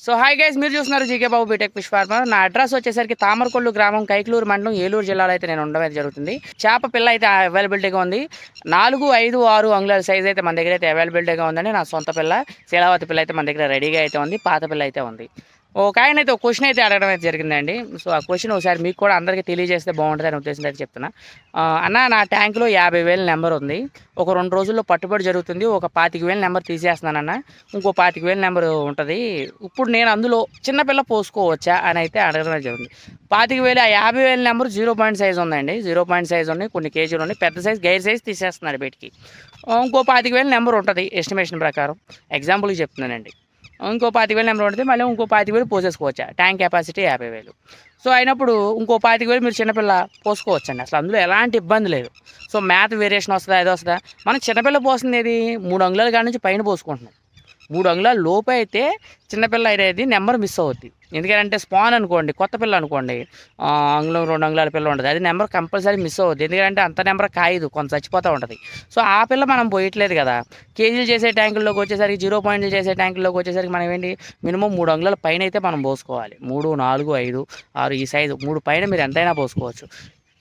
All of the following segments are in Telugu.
సో హాయ్ గైస్, మీరు చూస్తున్నారు జీకే బాబు బీటెక్ ఫిష్ ఫార్మర్. నా అడ్రస్ వచ్చేసరికి తామరకొల్లు గ్రామం, కైకలూరు మండలం, ఏలూరు జిల్లాలో అయితే నేను ఉండడం అయితే జరుగుతుంది. చేప పిల్ల అయితే అవైలబిలిటీగా ఉంది. 4, 5, 6 అంగుళాల సైజ్ అయితే మన దగ్గర అయితే అవైలబిలిటీగా ఉందండి. నా సొంత పిల్ల శీలావతి పిల్ల అయితే మన దగ్గర రెడీగా అయితే ఉంది. పాత పిల్ల అయితే ఉంది. ఒక ఆయన అయితే ఒక క్వశ్చన్ అయితే అడగడం అయితే జరిగిందండి. సో ఆ క్వశ్చన్ ఒకసారి మీకు కూడా అందరికీ తెలియజేస్తే బాగుంటుంది అనే ఉద్దేశంతో అయితే చెప్తున్నా. అన్న, నా ట్యాంకులో 50,000 నెంబర్ ఉంది. ఒక 2 రోజుల్లో పట్టుబడి జరుగుతుంది. ఒక 25,000 నెంబర్ తీసేస్తున్నానన్న, ఇంకో 25,000 నెంబర్ ఉంటుంది. ఇప్పుడు నేను అందులో చిన్నపిల్ల పోసుకోవచ్చా అని అయితే అడగడం జరిగింది. 25,000 ఆ 50,000 నెంబర్ 0 సైజ్ ఉందండి. 0 సైజ్ ఉన్నాయి, కొన్ని కేజీలు ఉన్నాయి. పెద్ద సైజ్ గైర్ సైజ్ తీసేస్తున్నాడు బయటికి. ఇంకో 25,000 నెంబర్ ఉంటుంది ఎస్టిమేషన్ ప్రకారం, ఎగ్జాంపుల్కి చెప్తున్నానండి. ఇంకో 25,000 నెంబర్ ఉంటుంది, మళ్ళీ ఇంకో 25,000 పోసేసుకోవచ్చా. Tank capacity 50,000. సో అయినప్పుడు ఇంకో 25,000 మీరు చిన్నపిల్ల పోసుకోవచ్చండి. అసలు అందులో ఎలాంటి ఇబ్బంది లేదు. సో మ్యాథ్ వేరియేషన్ వస్తుందా, ఏదో వస్తుందా. మనం చిన్నపిల్ల పోస్తుంది ఏది 3 అంగుళాల కాడ నుంచి పైన పోసుకుంటున్నాం. 3 అంగుళాల లోపు అయితే చిన్నపిల్ల అనేది నెంబర్ మిస్ అవుద్ది. ఎందుకంటే స్పాన్ అనుకోండి, కొత్త పిల్ల అనుకోండి, అంగుళం 2 అంగుళాల పిల్ల ఉంటుంది, అది నెంబర్ కంపల్సరీ మిస్ అవుద్ది. ఎందుకంటే అంత నెంబర్ కాయదు, కొంత చచ్చిపోతూ ఉంటుంది. సో ఆ పిల్ల మనం పోయట్లేదు కదా. కేజీలు చేసే ట్యాంకుల్లోకి వచ్చేసరికి, 0 చేసే ట్యాంకుల్లోకి వచ్చేసరికి మనం ఏంటి, మినిమం 3 అంగుళాల పైన అయితే మనం పోసుకోవాలి. 3, 4, 5, 6 ఈ సైజు 3 పైన మీరు ఎంతైనా పోసుకోవచ్చు.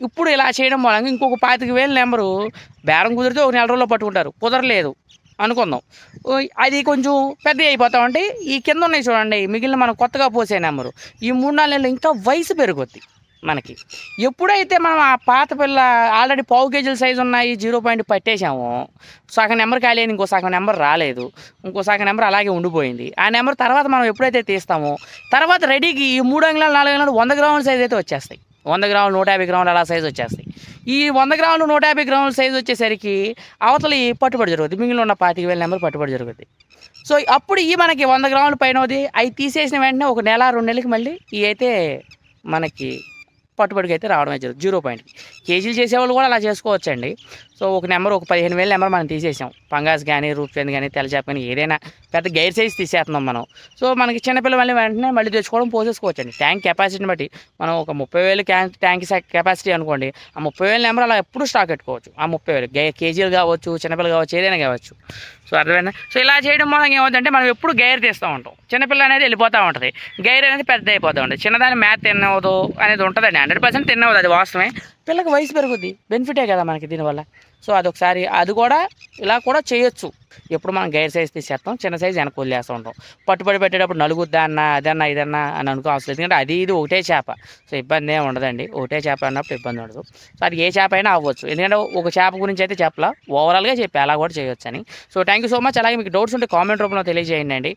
ఇప్పుడు ఇలా చేయడం వల్ల ఇంకొక 25,000 నెంబరు బేరం కుదిరితే ఒక నెల రోజుల్లో పట్టుకుంటారు. కుదరలేదు అనుకుందాం, అది కొంచెం పెద్దవి అయిపోతామంటే ఈ కింద ఉన్నాయి చూడండి, మిగిలిన మనం కొత్తగా పోసే నెంబరు ఈ 3-4 నెలలు ఇంకా వయసు పెరుగుద్ది మనకి. ఎప్పుడైతే మనం ఆ పాత పిల్ల ఆల్రెడీ 1/2 కేజీల సైజు ఉన్నాయి 0 పట్టేసాము, సగం నెంబర్ ఖాళీ ఇంకో సగం నెంబర్ రాలేదు, ఇంకో సగం నెంబర్ అలాగే ఉండిపోయింది. ఆ నెంబర్ తర్వాత మనం ఎప్పుడైతే తీస్తామో తర్వాత రెడీకి ఈ 3 అంగుళాలు 4 అంగుళాలు 100 గ్రాముల సైజ్ అయితే వచ్చేస్తాయి. 100 గ్రాములు 150 గ్రాములు అలా సైజు వచ్చేస్తాయి. ఈ 100 గ్రాములు 150 గ్రాముల సైజు వచ్చేసరికి అవతల ఈ పట్టుబడి జరుగుతుంది, మిగిలిన ఉన్న 25,000 నెంబర్ పట్టుబడి జరుగుతుంది. సో అప్పుడు ఈ మనకి 100 గ్రాముల పైన అవి తీసేసిన వెంటనే ఒక నెల 2 నెలలకి మళ్ళీ ఇవి అయితే మనకి పట్టుబడికి అయితే రావడమే జరుగుతుంది. 0 కేజీలు చేసేవాళ్ళు కూడా అలా చేసుకోవచ్చండి. సో ఒక నెంబర్, ఒక 15,000 నెంబర్ మనం తీసేసాం. పంగాస్ కానీ, రూప్చంద్ కానీ, తెల్లచేప కానీ, ఏదైనా పెద్ద గైర్ సైజ్ తీసేస్తున్నాం మనం. సో మనకి చిన్నపిల్ల వెంటనే మళ్ళీ తెచ్చుకోవడం, పోసేసుకోవచ్చండి. ట్యాంక్ కెపాసిటీని బట్టి మనం ఒక 30,000 ట్యాంక్ కెపాసిటీ అనుకోండి, ఆ 30,000 నెంబర్ అలా ఎప్పుడు స్టాక్ పెట్టుకోవచ్చు. ఆ 30,000 కేజీలు కావచ్చు, చిన్నపిల్ల కావచ్చు, ఏదైనా కావచ్చు. సో అర్థమైందా. సో ఇలా చేయడం వల్ల ఏమవుతుందంటే మనం ఎప్పుడు గైర్ తీస్తూ ఉంటాం. చిన్నపిల్ల అనేది వెళ్ళిపోతూ ఉంటుంది, గైర్ అనేది పెద్ద అయిపోతూ ఉంటుంది. చిన్నదాన్ని మ్యాథ్ తినవద్దు అనేది ఉంటుందండి, 100% తినవద్దు, అది వాస్తవమే. పిల్లకి వయసు పెరుగుద్ది, బెనిఫిటే కదా మనకి దీనివల్ల. సో అదొకసారి అది కూడా ఇలా కూడా చేయొచ్చు. ఎప్పుడు మనం గైర్ సైజ్ తీసేస్తాం, చిన్న సైజ్ వెనక్కి వదిలేస్తూ ఉంటాం. పట్టుబడి పెట్టేటప్పుడు నలుగుద్దా అన్న, అదన్నా ఇదన్నా అని అనుకోవాల్సి, ఎందుకంటే అది ఇది ఒకటే చేప. సో ఇబ్బంది ఏమి ఉండదండి, ఒకటే చేప అన్నప్పుడు ఇబ్బంది ఉండదు. సో అది ఏ చేప అయినా అవ్వచ్చు, ఎందుకంటే ఒక చేప గురించి అయితే చెప్పలా, ఓవరాల్గా చెప్పి అలా కూడా చేయొచ్చు అని. So thank you so much. అలాగే మీకు డౌట్స్ ఉంటే కామెంట్ రూపంలో తెలియజేయండి.